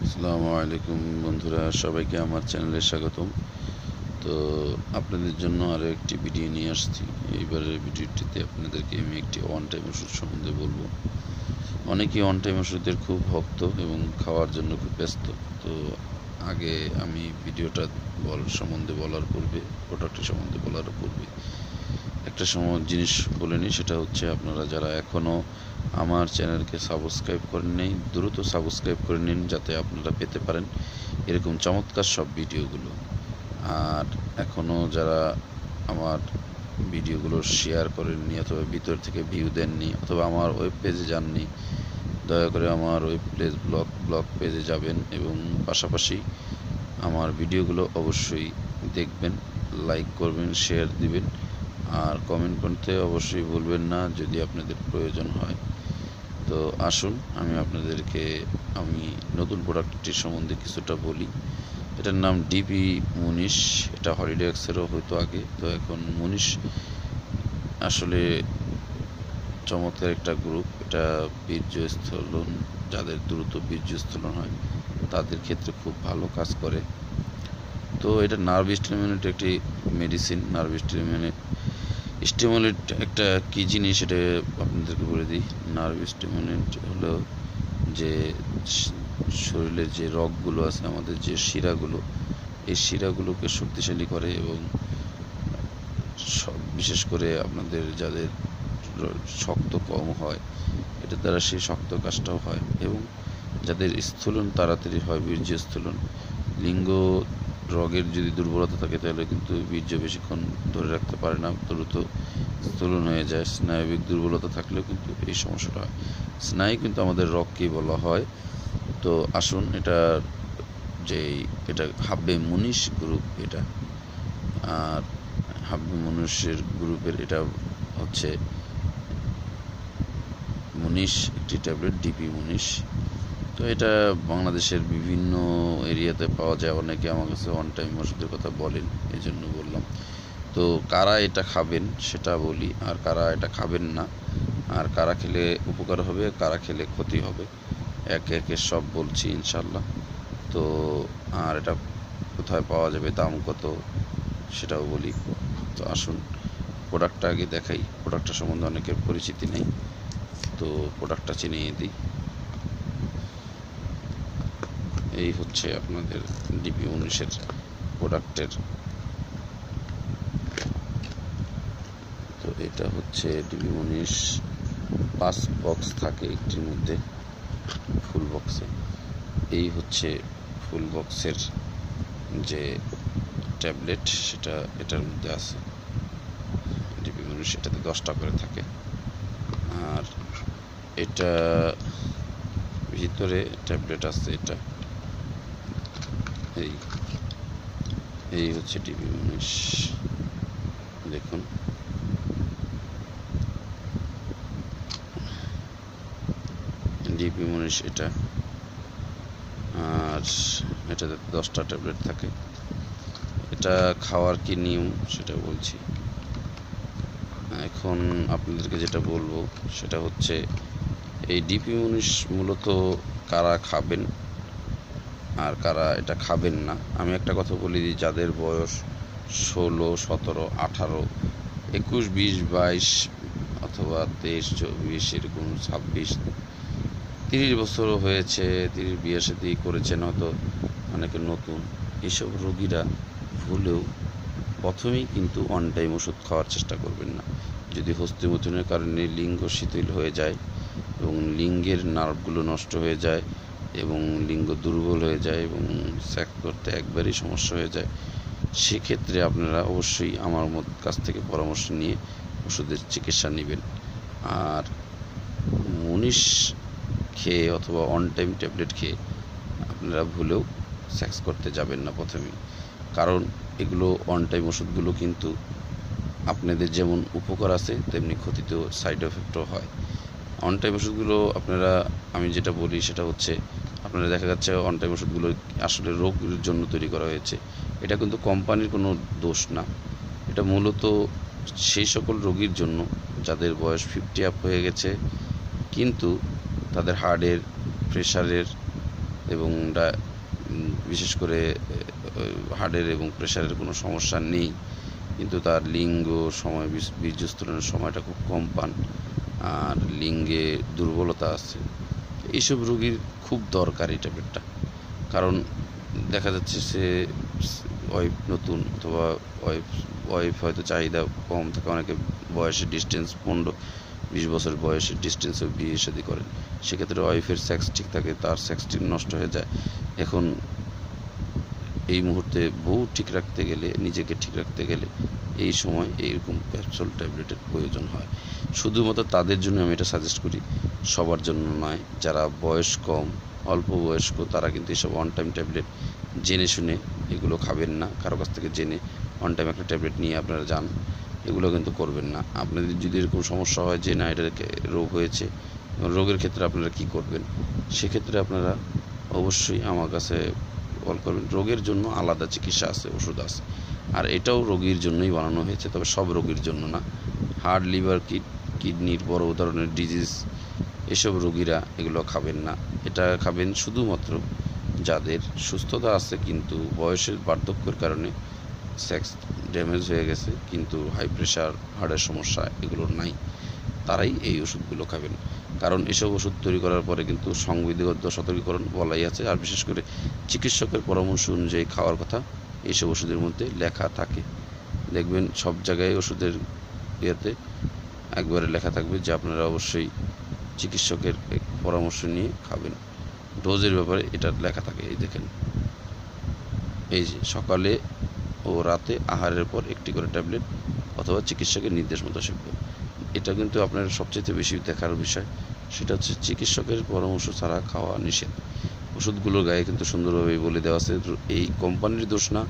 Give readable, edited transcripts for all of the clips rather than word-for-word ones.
আসসালামু আলাইকুম বন্ধুরা, সবাইকে আমার চ্যানেলে স্বাগতম। তো আপনাদের জন্য আরও একটি ভিডিও নিয়ে আসছি। এইবারের ভিডিওটিতে আপনাদেরকে আমি একটি ওয়ান টাইম ওষুধ সম্বন্ধে বলবো। অনেকেই ওয়ান টাইম ওষুধের খুব ভক্ত এবং খাওয়ার জন্য খুব ব্যস্ত। তো আগে আমি ভিডিওটা সম্বন্ধে বলার পূর্বে, প্রোডাক্টের সম্বন্ধে বলার পূর্বে একটা জিনিস বলে নিই। সেটা হচ্ছে, আপনারা যারা এখনও আমার চ্যানেলকে সাবস্ক্রাইব করেন নেই, দ্রুত সাবস্ক্রাইব করে নিন, যাতে আপনারা পেতে পারেন এরকম চমৎকার সব ভিডিওগুলো। আর এখনও যারা আমার ভিডিওগুলো শেয়ার করেননি, অথবা ভিতর থেকে ভিউ দেননি, অথবা আমার ওয়েব পেজে যাননি, দয়া করে আমার ওয়েব পেজ ব্লগ পেজে যাবেন এবং পাশাপাশি আমার ভিডিওগুলো অবশ্যই দেখবেন, লাইক করবেন, শেয়ার দিবেন, আর কমেন্ট করতে অবশ্যই ভুলবেন না যদি আপনাদের প্রয়োজন হয়। তো আসুন আমি আপনাদেরকে নতুন প্রোডাক্টটির সম্বন্ধে কিছুটা বলি। এটার নাম ডিপি মুনিশ। এটা হলিডেক্সেরও হয়তো আগে, তো এখন মুনিশ আসলে চমৎকার একটা গ্রুপ। এটা বীর্যস্থলন, যাদের দ্রুত বীর্যস্থলন হয় তাদের ক্ষেত্রে খুব ভালো কাজ করে। তো এটা নার্ভ স্টিমুলেট একটি মেডিসিন। নার্ভ স্টিমুলেট একটা কী জিনিস এটা আপনাদেরকে বলে দিই। নার্ভ স্টিমুলেট হলো যে শরীরের যে রগগুলো আছে, আমাদের যে শিরাগুলো, এই শিরাগুলোকে শক্তিশালী করে, এবং বিশেষ করে আপনাদের যাদের শক্ত কম হয়, এটার দ্বারা সেই শক্ত কাজটাও হয়, এবং যাদের স্থূলন তাড়াতাড়ি হয়, বীর্য স্থূলন, লিঙ্গ রগের যদি দুর্বলতা থাকে তাহলে কিন্তু বীর্য বেশিক্ষণ ধরে রাখতে পারে না, দ্রুত স্থূলন হয়ে যায়। স্নায়বিক দুর্বলতা থাকলেও কিন্তু এই সমস্যাটা হয়। স্নায়ু কিন্তু আমাদের রগকেই বলা হয়। তো আসুন, এটা হাব্বে মুনিশ গ্রুপ। এটা আর হাব্বে মুনিশের গ্রুপের এটা হচ্ছে মুনিশ, একটি ট্যাবলেট ডিপি মুনিশ। তো এটা বাংলাদেশের বিভিন্ন এরিয়াতে পাওয়া যায়। অনেকে আমার কাছে ওয়ান টাইম ওষুধের কথা বলেন, এই জন্য বললাম। তো কারা এটা খাবেন সেটা বলি, আর কারা এটা খাবেন না, আর কারা খেলে উপকার হবে, কারা খেলে ক্ষতি হবে, একে একে সব বলছি ইনশাল্লাহ। তো আর এটা কোথায় পাওয়া যাবে, দাম কত, সেটাও বলি। তো আসুন প্রোডাক্টটা আগে দেখাই। প্রোডাক্টটা সম্বন্ধে অনেকের পরিচিতি নেই, তো প্রোডাক্টটা চিনিয়ে দিই। এই হচ্ছে আপনাদের ডিপি মুনিশের প্রোডাক্টের। তো এটা হচ্ছে ডিপি মুনিশ। 5 বক্স থাকে একটির মধ্যে, ফুল বক্সে। এই হচ্ছে ফুল বক্সের যে ট্যাবলেট, সেটা এটার মধ্যে আছে। ডিপি মুনিশ এটাতে 10টা করে থাকে। আর এটা ভিতরে ট্যাবলেট আছে। এটা এই হচ্ছে ডিপি মুনিশ, দেখুন। ডিপি মুনিশ এটা, আর এটাতে 10টা ট্যাবলেট থাকে। এটা খাওয়ার কি নিয়ম সেটা বলছি। এখন আপনাদেরকে যেটা বলবো সেটা হচ্ছে, এই ডিপি মুনিশ মূলত কারা খাবেন আর কারা এটা খাবেন না। আমি একটা কথা বলি দিই, যাদের বয়স 16, 17, 18, 21, 20, 22, অথবা 23, 24, এরকম 26, 30 বছরও হয়েছে, 30 বিয়ে শাদী করেছেন, হয়তো অনেকে নতুন, এইসব রোগীরা ভুলেও প্রথমেই কিন্তু ওয়ান টাইম ওষুধ খাওয়ার চেষ্টা করবেন না। যদি হস্তিমৈথুনের কারণে লিঙ্গ শিথিল হয়ে যায়, এবং লিঙ্গের নার্ভগুলো নষ্ট হয়ে যায়, এবং লিঙ্গ দুর্বল হয়ে যায়, এবং সেক্স করতে একবারই সমস্যা হয়ে যায়, সেক্ষেত্রে আপনারা অবশ্যই আমার কাছ থেকে পরামর্শ নিয়ে ওষুধের চিকিৎসা নেবেন। আর মুনিশ খেয়ে অথবা অন টাইম ট্যাবলেট খেয়ে আপনারা ভুলেও সেক্স করতে যাবেন না প্রথমেই। কারণ এগুলো অন টাইম ওষুধগুলো কিন্তু আপনাদের যেমন উপকার আছে, তেমনি ক্ষতিতেও, সাইড এফেক্টও হয়। অন টাইম ওষুধগুলো আপনারা, আমি যেটা বলি সেটা হচ্ছে, আপনারা দেখা যাচ্ছে অন টাইম ওষুধগুলো আসলে রোগের জন্য তৈরি করা হয়েছে। এটা কিন্তু কোম্পানির কোনো দোষ না। এটা মূলত সেই সকল রোগীর জন্য যাদের বয়স 50 আপ হয়ে গেছে, কিন্তু তাদের হার্টের, প্রেশারের, এবং বিশেষ করে হার্টের এবং প্রেশারের কোনো সমস্যা নেই, কিন্তু তার লিঙ্গ সময় বীর্যস্খলনের সময়টা খুব কম পান আর লিঙ্গে দুর্বলতা আছে, এইসব রোগীর খুব দরকার এই ট্যাবলেটটা। কারণ দেখা যাচ্ছে সে ওয়াইফ নতুন, অথবা ওয়াইফ হয়তো চাহিদা কম থাকে, অনেকে বয়সের ডিস্টেন্স 15-20 বছর বয়সের ডিস্টেন্সে বিয়ে শাদী করেন, সেক্ষেত্রে ওয়াইফের সেক্স ঠিক থাকে, তার সেক্স ঠিক নষ্ট হয়ে যায়। এখন এই মুহূর্তে বউ ঠিক রাখতে গেলে, নিজেকে ঠিক রাখতে গেলে এই সময় এইরকম ক্যাপসুল ট্যাবলেটের প্রয়োজন হয়। শুধুমাত্র তাদের জন্য আমি এটা সাজেস্ট করি, সবার জন্য নয়। যারা বয়স কম, অল্প বয়স্ক, তারা কিন্তু এসব অন টাইম ট্যাবলেট জেনে শুনে এগুলো খাবেন না। কারো কাছ থেকে জেনে অন টাইম একটা ট্যাবলেট নিয়ে আপনারা যান, এগুলো কিন্তু করবেন না। আপনাদের যদি এরকম সমস্যা হয় যে না এটা রোগ হয়েছে, রোগের ক্ষেত্রে আপনারা কি করবেন, সেক্ষেত্রে আপনারা অবশ্যই আমার কাছে কল করবেন। রোগের জন্য আলাদা চিকিৎসা আছে, ওষুধ আছে, আর এটাও রোগীর জন্যই বানানো হয়েছে, তবে সব রোগীর জন্য না। হার্ট, লিভার, কিডনির বড় ধরনের ডিজিজ, এসব রোগীরা এগুলো খাবেন না। এটা খাবেন শুধুমাত্র যাদের সুস্থতা আছে কিন্তু বয়সের বার্ধক্যের কারণে সেক্স ড্যামেজ হয়ে গেছে, কিন্তু হাই প্রেশার, হার্টের সমস্যা এগুলো নাই, তারাই এই ওষুধগুলো খাবেন। কারণ এসব ওষুধ তৈরি করার পরে কিন্তু সংবিধিবদ্ধ সতর্কীকরণ বলাই আছে, আর বিশেষ করে চিকিৎসকের পরামর্শ অনুযায়ী খাওয়ার কথা এইসব ওষুধের মধ্যে লেখা থাকে। দেখবেন সব জায়গায় ওষুধের ইয়েতে একবারে লেখা থাকবে যে আপনারা অবশ্যই চিকিৎসকের পরামর্শ নিয়ে খাবেন। ডোজের ব্যাপারে এটা লেখা থাকে, এই দেখেন, এই যে সকালে ও রাতে আহারের পর একটি করে ট্যাবলেট অথবা চিকিৎসকের নির্দেশ মতো সেবন। এটা কিন্তু আপনার সবচেয়ে বেশি দেখার বিষয়, সেটা হচ্ছে চিকিৎসকের পরামর্শ ছাড়া খাওয়া নিষেধ। ওষুধগুলোর গায়ে কিন্তু সুন্দরভাবে বলে দেওয়া আছে। এই কোম্পানির দোষ না,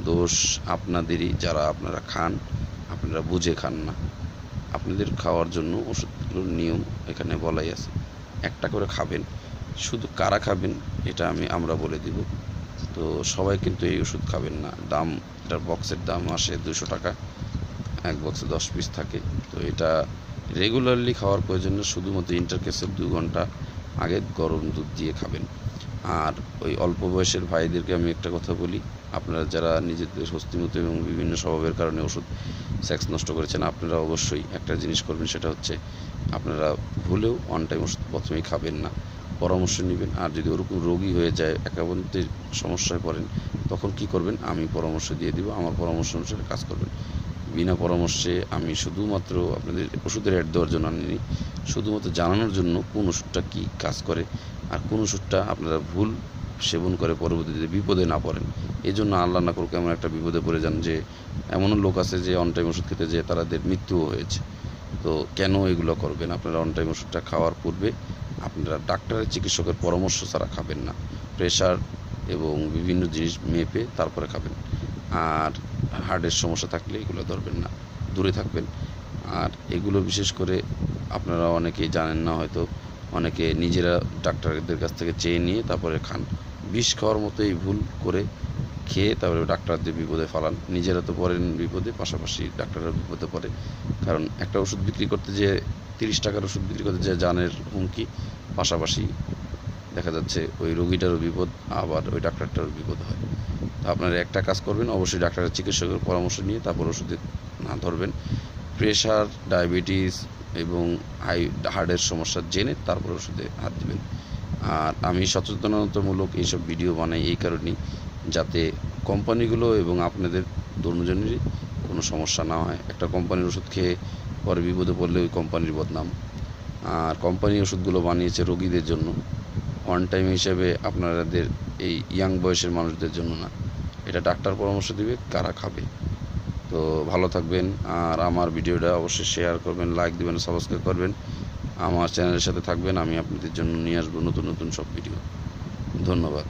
দোষ আপনাদেরই, যারা আপনারা খান, আপনারা বুঝে খান না। আপনাদের খাওয়ার জন্য ওষুধগুলোর নিয়ম এখানে বলাই আছে, একটা করে খাবেন। শুধু কারা খাবেন এটা আমরা বলে দিব। তো সবাই কিন্তু এই ওষুধ খাবেন না। দাম, এটার বক্সের দাম আসে 200 টাকা, এক বক্সে 10 পিস থাকে। তো এটা রেগুলারলি খাওয়ার প্রয়োজন না, শুধুমাত্র ইন্টারকেসের 2 ঘন্টা আগে গরম দুধ দিয়ে খাবেন। আর ওই অল্প বয়সের ভাইদেরকে আমি একটা কথা বলি, আপনারা যারা নিজেদের স্বস্তিমতো এবং বিভিন্ন স্বভাবের কারণে ওষুধ সেক্স নষ্ট করেছেন, আপনারা অবশ্যই একটা জিনিস করবেন, সেটা হচ্ছে আপনারা ভুলেও অন টাইম ওষুধ প্রথমেই খাবেন না, পরামর্শ নেবেন। আর যদি ওরকম রোগী হয়ে যায়, একান্তের সমস্যায় পড়েন, তখন কি করবেন আমি পরামর্শ দিয়ে দিব, আমার পরামর্শ অনুসারে কাজ করবেন। বিনা পরামর্শে আমি শুধুমাত্র আপনাদের ওষুধের অ্যাড দেওয়ার জন্য আনিনি, শুধুমাত্র জানানোর জন্য কোন ওষুধটা কী কাজ করে আর কোন ওষুধটা আপনারা ভুল সেবন করে পরবর্তীতে বিপদে না পড়েন। এই জন্য আল্লাহ না করুক এমন একটা বিপদে পড়ে যান যে এমনও লোক আছে যে অন টাইম ওষুধ খেতে যেয়ে তাদের মৃত্যুও হয়েছে। তো কেন এগুলো করবেন? আপনারা অন টাইম ওষুধটা খাওয়ার পূর্বে আপনারা ডাক্তারের, চিকিৎসকের পরামর্শ ছাড়া খাবেন না। প্রেশার এবং বিভিন্ন জিনিস মেপে তারপরে খাবেন। আর হার্টের সমস্যা থাকলে এগুলো ধরবেন না, দূরে থাকবেন। আর এগুলো বিশেষ করে আপনারা অনেকেই জানেন না, হয়তো অনেকে নিজেরা ডাক্তারদের কাছ থেকে চেয়ে নিয়ে তারপরে খান। বিষ খাওয়ার মতো এই ভুল করে খেয়ে তারপরে ডাক্তারদের বিপদে ফেলান, নিজেরা তো পড়েন বিপদে, পাশাপাশি ডাক্তাররা বিপদে পড়ে। কারণ একটা ওষুধ বিক্রি করতে যে 30 টাকার ওষুধ বিক্রি করতে যে জানের হুমকি, পাশাপাশি দেখা যাচ্ছে ওই রোগীটারও বিপদ, আবার ওই ডাক্তারটারও বিপদ হয়। তো আপনারা একটা কাজ করবেন, অবশ্যই ডাক্তারের, চিকিৎসকের পরামর্শ নিয়ে তারপর ওষুধে না ধরবেন। প্রেশার, ডায়াবেটিস এবং হার্টের সমস্যা জেনে তারপর ওষুধে হাত দিবেন। আর আমি সচেতনতামূলক এইসব ভিডিও বানাই এই কারণেই, যাতে কোম্পানিগুলো এবং আপনাদের দুজনেরই কোনো সমস্যা না হয়। একটা কোম্পানির ওষুধ খেয়ে পরে বিপদে পড়লে ওই কোম্পানির বদনাম। আর কোম্পানি ওষুধগুলো বানিয়েছে রোগীদের জন্য, ওয়ান টাইম হিসেবে আপনাদের এই ইয়াং বয়সের মানুষদের জন্য না। এটা ডাক্তার পরামর্শ দিবে কারা খাবে। তো ভালো থাকবেন, আর আমার ভিডিওটা অবশ্যই শেয়ার করবেন, লাইক দিবেন, সাবস্ক্রাইব করবেন, আমার চ্যানেলের সাথে থাকবেন। আমি আপনাদের জন্য নিয়ে আসবো নতুন নতুন সব ভিডিও। ধন্যবাদ।